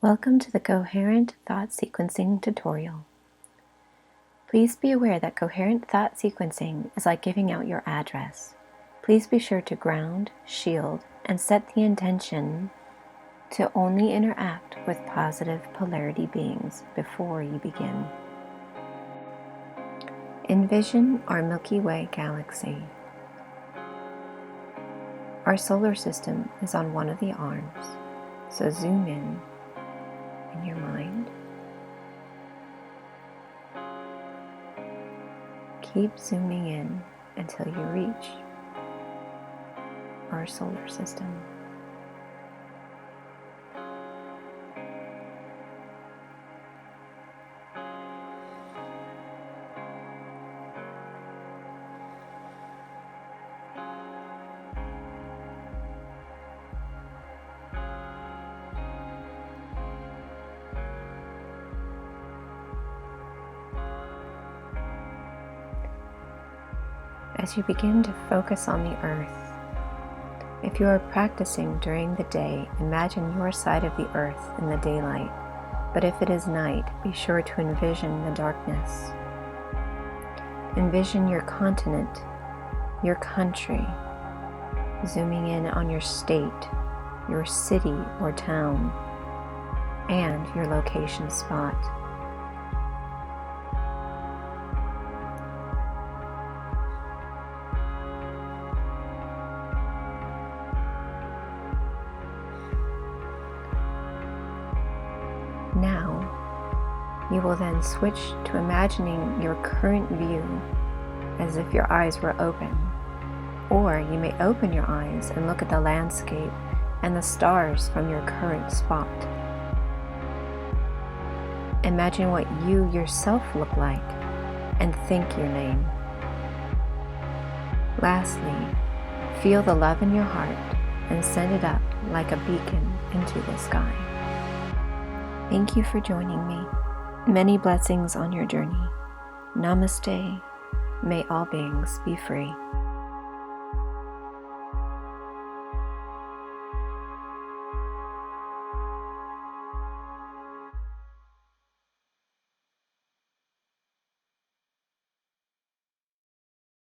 Welcome to the Coherent Thought Sequencing tutorial. Please be aware that coherent thought sequencing is like giving out your address. Please be sure to ground, shield, and set the intention to only interact with positive polarity beings before you begin. Envision our Milky Way galaxy. Our solar system is on one of the arms, so zoom in your mind. Keep zooming in until you reach our solar system. As you begin to focus on the earth, if you are practicing during the day, imagine your side of the earth in the daylight, but if it is night, be sure to envision the darkness. Envision your continent, your country, zooming in on your state, your city or town, and your location spot. Now, you will then switch to imagining your current view as if your eyes were open. Or you may open your eyes and look at the landscape and the stars from your current spot. Imagine what you yourself look like and think your name. Lastly, feel the love in your heart and send it up like a beacon into the sky. Thank you for joining me. Many blessings on your journey. Namaste. May all beings be free.